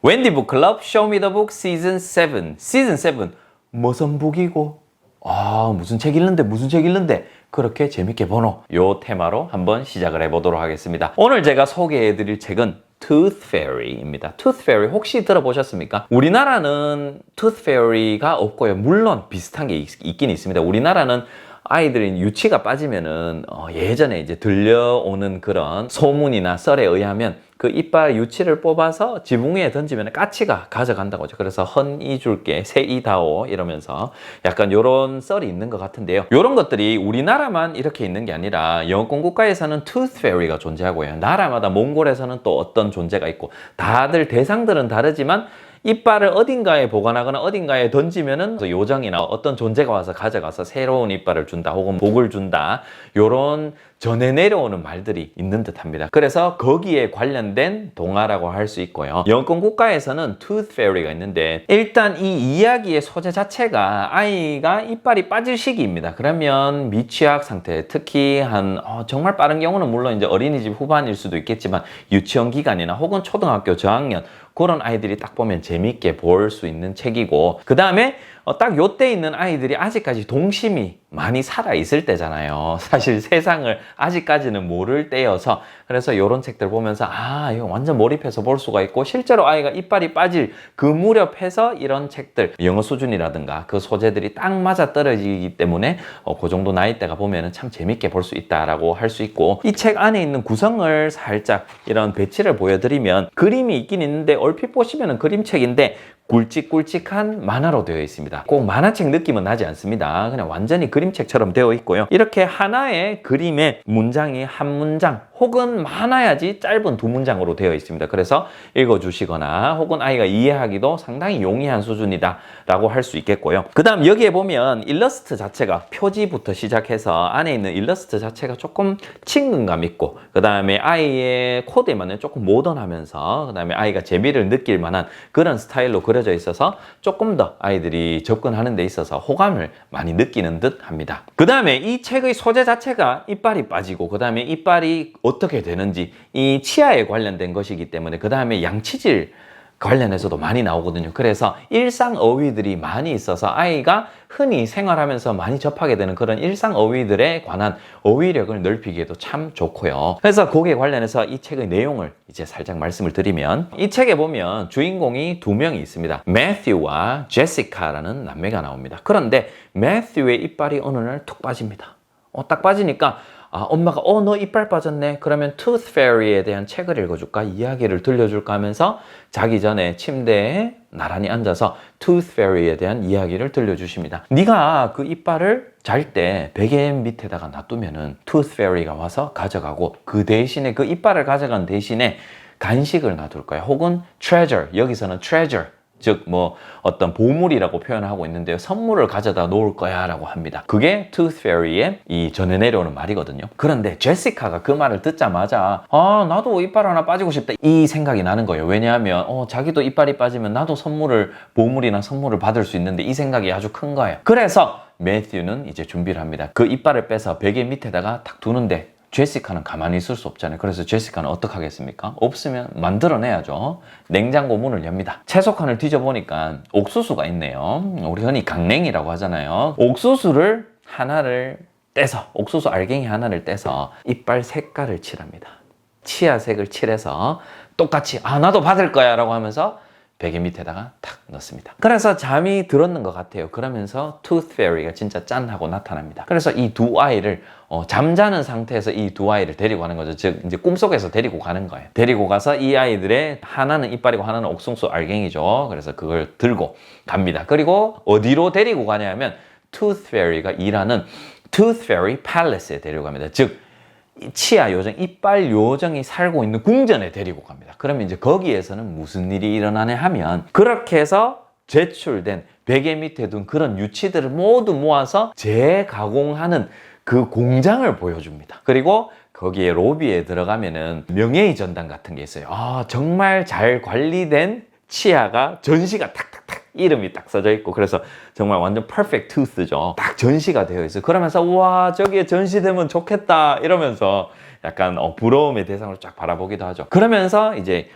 웬디 북클럽 쇼미 더 북 시즌 7. 시즌 7 무슨 북이고 무슨 책 읽는데 무슨 책 읽는데 그렇게 재밌게 보노 요 테마로 한번 시작을 해보도록 하겠습니다. 오늘 제가 소개해드릴 책은 Tooth Fairy입니다. Tooth Fairy 혹시 들어보셨습니까? 우리나라는 Tooth Fairy가 없고요. 물론 비슷한 게 있긴 있습니다. 우리나라는 아이들이 유치가 빠지면은 예전에 이제 들려오는 그런 소문이나 썰에 의하면 그 이빨 유치를 뽑아서 지붕 위에 던지면 까치가 가져간다고 하죠. 그래서 헌이 줄게 세이다오 이러면서 약간 요런 썰이 있는 것 같은데요. 요런 것들이 우리나라만 이렇게 있는 게 아니라 영어권 국가에서는 Tooth Fairy가 존재하고요. 나라마다 몽골에서는 또 어떤 존재가 있고 다들 대상들은 다르지만 이빨을 어딘가에 보관하거나 어딘가에 던지면은 요정이나 어떤 존재가 와서 가져가서 새로운 이빨을 준다 혹은 복을 준다 요런 전해 내려오는 말들이 있는 듯 합니다. 그래서 거기에 관련된 동화라고 할 수 있고요. 영어권 국가에서는 Tooth Fairy가 있는데 일단 이 이야기의 소재 자체가 아이가 이빨이 빠질 시기입니다. 그러면 미취학 상태, 특히 한 정말 빠른 경우는 물론 이제 어린이집 후반일 수도 있겠지만 유치원 기간이나 혹은 초등학교 저학년 그런 아이들이 딱 보면 재밌게 볼 수 있는 책이고 그 다음에 딱 요때 있는 아이들이 아직까지 동심이 많이 살아있을 때잖아요. 사실 세상을 아직까지는 모를 때여서 그래서 요런 책들 보면서 이거 완전 몰입해서 볼 수가 있고 실제로 아이가 이빨이 빠질 그 무렵에서 이런 책들 영어 수준이라든가 그 소재들이 딱 맞아 떨어지기 때문에 그 정도 나이대가 보면은 참 재밌게 볼 수 있다라고 할 수 있고 이 책 안에 있는 구성을 살짝 이런 배치를 보여드리면 그림이 있긴 있는데 얼핏 보시면은 그림책인데 굵직굵직한 만화로 되어 있습니다. 꼭 만화책 느낌은 나지 않습니다. 그냥 완전히 그림책처럼 되어 있고요. 이렇게 하나의 그림의 문장이 한 문장 혹은 많아야지 짧은 두 문장으로 되어 있습니다. 그래서 읽어주시거나 혹은 아이가 이해하기도 상당히 용이한 수준이다 라고 할 수 있겠고요. 그 다음 여기에 보면 일러스트 자체가 표지부터 시작해서 안에 있는 일러스트 자체가 조금 친근감 있고 그 다음에 아이의 코드에 맞는 조금 모던하면서 그 다음에 아이가 재미를 느낄 만한 그런 스타일로 그려져 있어서 조금 더 아이들이 접근하는 데 있어서 호감을 많이 느끼는 듯 합니다. 그 다음에 이 책의 소재 자체가 이빨이 빠지고 그 다음에 이빨이 어떻게 되는지 이 치아에 관련된 것이기 때문에 그 다음에 양치질 관련해서도 많이 나오거든요. 그래서 일상 어휘들이 많이 있어서 아이가 흔히 생활하면서 많이 접하게 되는 그런 일상 어휘들에 관한 어휘력을 넓히기에도 참 좋고요. 그래서 거기에 관련해서 이 책의 내용을 이제 살짝 말씀을 드리면 이 책에 보면 주인공이 두 명이 있습니다. 매튜와 제시카라는 남매가 나옵니다. 그런데 매튜의 이빨이 어느 날 툭 빠집니다. 딱 빠지니까 엄마가 너 이빨 빠졌네. 그러면 Tooth Fairy에 대한 책을 읽어줄까? 이야기를 들려줄까 하면서 자기 전에 침대에 나란히 앉아서 Tooth Fairy에 대한 이야기를 들려주십니다. 네가 그 이빨을 잘 때 베개 밑에다가 놔두면은 Tooth Fairy가 와서 가져가고 그 대신에 그 이빨을 가져간 대신에 간식을 놔둘 거야. 혹은 treasure, 여기서는 treasure 즉 어떤 보물이라고 표현하고 있는데요. 선물을 가져다 놓을 거야 라고 합니다. 그게 Tooth Fairy의 이 전해 내려오는 말이거든요. 그런데 제시카가 그 말을 듣자마자 나도 이빨 하나 빠지고 싶다 이 생각이 나는 거예요. 왜냐하면 자기도 이빨이 빠지면 나도 보물이나 선물을 받을 수 있는데 이 생각이 아주 큰 거예요. 그래서 매튜는 이제 준비를 합니다. 그 이빨을 빼서 베개 밑에다가 탁 두는데 제시카는 가만히 있을 수 없잖아요. 그래서 제시카는 어떻게 하겠습니까? 없으면 만들어내야죠. 냉장고 문을 엽니다. 채소칸을 뒤져보니까 옥수수가 있네요. 우리 흔히 강냉이라고 하잖아요. 옥수수를 하나를 떼서 옥수수 알갱이 하나를 떼서 이빨 색깔을 칠합니다. 치아색을 칠해서 똑같이 나도 받을 거야 라고 하면서 베개 밑에다가 탁 넣습니다. 그래서 잠이 들었는 것 같아요. 그러면서 Tooth Fairy가 진짜 짠 하고 나타납니다. 그래서 이 두 아이를 잠자는 상태에서 이 두 아이를 데리고 가는 거죠. 즉 이제 꿈속에서 데리고 가는 거예요. 데리고 가서 이 아이들의 하나는 이빨이고 하나는 옥수수 알갱이죠. 그래서 그걸 들고 갑니다. 그리고 어디로 데리고 가냐면 Tooth Fairy가 일하는 Tooth Fairy Palace에 데려갑니다. 즉 치아 요정, 이빨 요정이 살고 있는 궁전에 데리고 갑니다. 그러면 이제 거기에서는 무슨 일이 일어나냐 하면 그렇게 해서 제출된 베개 밑에 둔 그런 유치들을 모두 모아서 재가공하는 그 공장을 보여줍니다. 그리고 거기에 로비에 들어가면은 명예의 전당 같은 게 있어요. 정말 잘 관리된 치아가 전시가 탁탁탁 이름이 딱 써져 있고 그래서 정말 완전 퍼펙트 투스죠. 딱 전시가 되어 있어요. 그러면서 와 저기에 전시되면 좋겠다 이러면서 약간 부러움의 대상으로 쫙 바라보기도 하죠. 그러면서 이제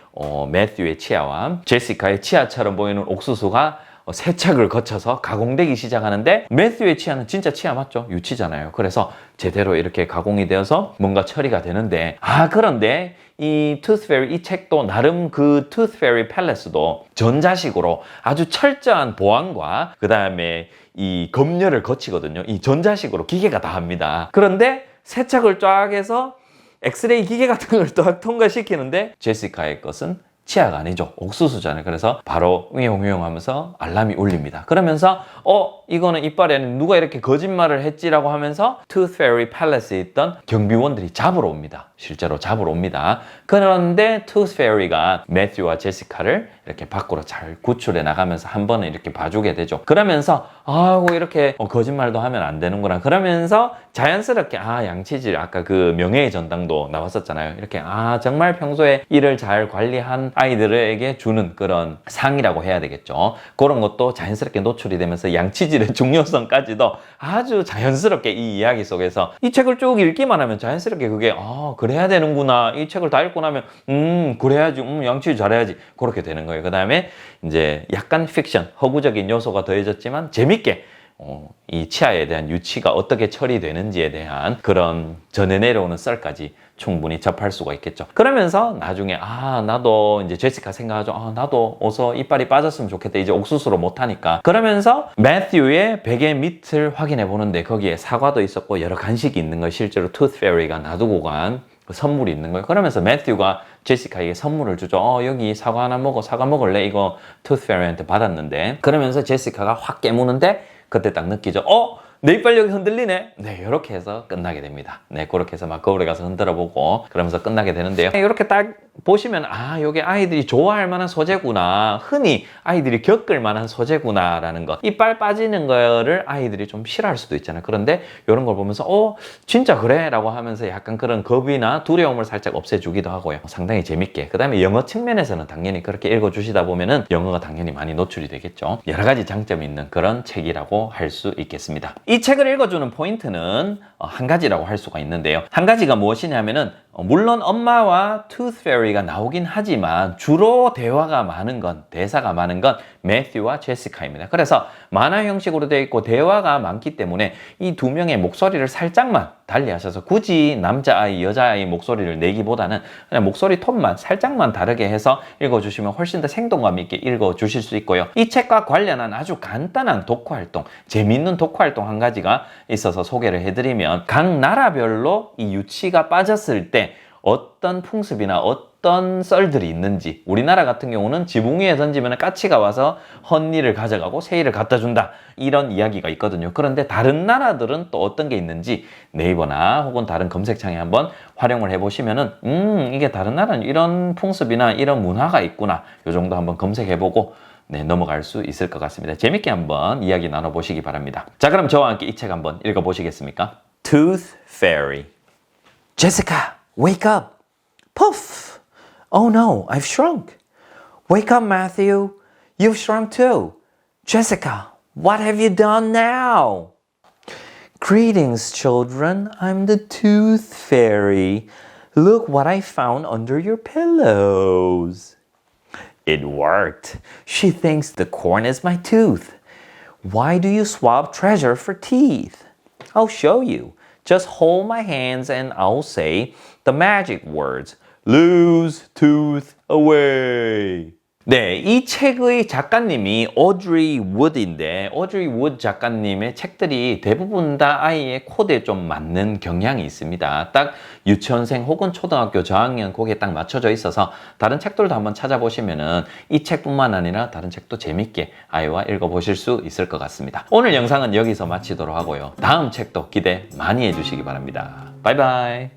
매튜의 치아와 제시카의 치아처럼 보이는 옥수수가 세척을 거쳐서 가공되기 시작하는데 매튜의 치아는 진짜 치아 맞죠? 유치잖아요. 그래서 제대로 이렇게 가공이 되어서 뭔가 처리가 되는데 그런데 이 Tooth Fairy 이 책도 나름 그 Tooth Fairy 팰레스도 전자식으로 아주 철저한 보안과 그 다음에 이 검열을 거치거든요. 이 전자식으로 기계가 다 합니다. 그런데 세척을 쫙 해서 엑스레이 기계 같은 걸 딱 통과시키는데 제시카의 것은 치아가 아니죠. 옥수수잖아요. 그래서 바로 우용우용 하면서 알람이 울립니다. 그러면서 이거는 이빨이 아닌 누가 이렇게 거짓말을 했지라고 하면서 Tooth Fairy 팰레스에 있던 경비원들이 잡으러 옵니다. 실제로 잡으러 옵니다. 그런데 Tooth Fairy가 매튜와 제시카를 이렇게 밖으로 잘 구출해 나가면서 한 번은 이렇게 봐주게 되죠. 그러면서 이렇게 거짓말도 하면 안 되는구나. 그러면서 자연스럽게 양치질 아까 그 명예의 전당도 나왔었잖아요. 이렇게 정말 평소에 일을 잘 관리한 아이들에게 주는 그런 상이라고 해야 되겠죠. 그런 것도 자연스럽게 노출이 되면서 양치질의 중요성까지도 아주 자연스럽게 이 이야기 속에서 이 책을 쭉 읽기만 하면 자연스럽게 그게 그래야 되는구나. 이 책을 다 읽고 나면 그래야지 양치질 잘해야지 그렇게 되는 거예요. 그 다음에 이제 약간 픽션 허구적인 요소가 더해졌지만 재밌게 이 치아에 대한 유치가 어떻게 처리되는지에 대한 그런 전해 내려오는 썰까지 충분히 접할 수가 있겠죠. 그러면서 나중에 나도 이제 제시카 생각하죠. 나도 어서 이빨이 빠졌으면 좋겠다. 이제 옥수수로 못하니까. 그러면서 매튜의 베개 밑을 확인해 보는데 거기에 사과도 있었고 여러 간식이 있는 걸 실제로 Tooth Fairy가 놔두고 간 선물이 있는 거예요. 그러면서 매튜가 제시카에게 선물을 주죠. 여기 사과 하나 먹어. 사과 먹을래? 이거 Tooth Fairy한테 받았는데. 그러면서 제시카가 확 깨무는데 그때 딱 느끼죠. 내 이빨 여기 흔들리네. 네, 이렇게 해서 끝나게 됩니다. 네, 그렇게 해서 막 거울에 가서 흔들어 보고 그러면서 끝나게 되는데요. 이렇게 딱 보시면 이게 아이들이 좋아할 만한 소재구나. 흔히 아이들이 겪을 만한 소재구나라는 것. 이빨 빠지는 거를 아이들이 좀 싫어할 수도 있잖아요. 그런데 이런 걸 보면서 진짜 그래? 라고 하면서 약간 그런 겁이나 두려움을 살짝 없애주기도 하고요. 상당히 재밌게. 그 다음에 영어 측면에서는 당연히 그렇게 읽어주시다 보면은 영어가 당연히 많이 노출이 되겠죠. 여러 가지 장점이 있는 그런 책이라고 할 수 있겠습니다. 이 책을 읽어주는 포인트는 한 가지라고 할 수가 있는데요. 한 가지가 무엇이냐면은 물론 엄마와 Tooth Fairy가 나오긴 하지만 주로 대사가 많은 건 매튜와 제시카입니다. 그래서 만화 형식으로 되어 있고 대화가 많기 때문에 이 두 명의 목소리를 살짝만 달리하셔서 굳이 남자아이, 여자아이 목소리를 내기보다는 그냥 목소리 톤만 살짝만 다르게 해서 읽어주시면 훨씬 더 생동감 있게 읽어주실 수 있고요. 이 책과 관련한 아주 간단한 독후활동, 재미있는 독후활동 한 가지가 있어서 소개를 해드리면 각 나라별로 이 유치가 빠졌을 때 어떤 풍습이나 어떤 썰들이 있는지 우리나라 같은 경우는 지붕 위에 던지면 까치가 와서 헌니를 가져가고 새이를 갖다 준다 이런 이야기가 있거든요. 그런데 다른 나라들은 또 어떤 게 있는지 네이버나 혹은 다른 검색창에 한번 활용을 해보시면은 이게 다른 나라는 이런 풍습이나 이런 문화가 있구나 요 정도 한번 검색해보고 넘어갈 수 있을 것 같습니다. 재밌게 한번 이야기 나눠보시기 바랍니다. 자, 그럼 저와 함께 이 책 한번 읽어보시겠습니까? Tooth Fairy. Jessica, wake up. Poof. Oh no, I've shrunk. Wake up, Matthew. You've shrunk too. Jessica, what have you done now? Greetings, children. I'm the Tooth Fairy. Look what I found under your pillows. It worked. She thinks the corn is my tooth. Why do you swap treasure for teeth? I'll show you. Just hold my hands and I'll say the magic words. Lose tooth away. 네, 이 책의 작가님이 오드리 우드인데 오드리 우드 작가님의 책들이 대부분 다 아이의 코드에 좀 맞는 경향이 있습니다. 딱 유치원생 혹은 초등학교 저학년 거기에 딱 맞춰져 있어서 다른 책들도 한번 찾아보시면은 이 책뿐만 아니라 다른 책도 재밌게 아이와 읽어보실 수 있을 것 같습니다. 오늘 영상은 여기서 마치도록 하고요. 다음 책도 기대 많이 해주시기 바랍니다. 바이바이.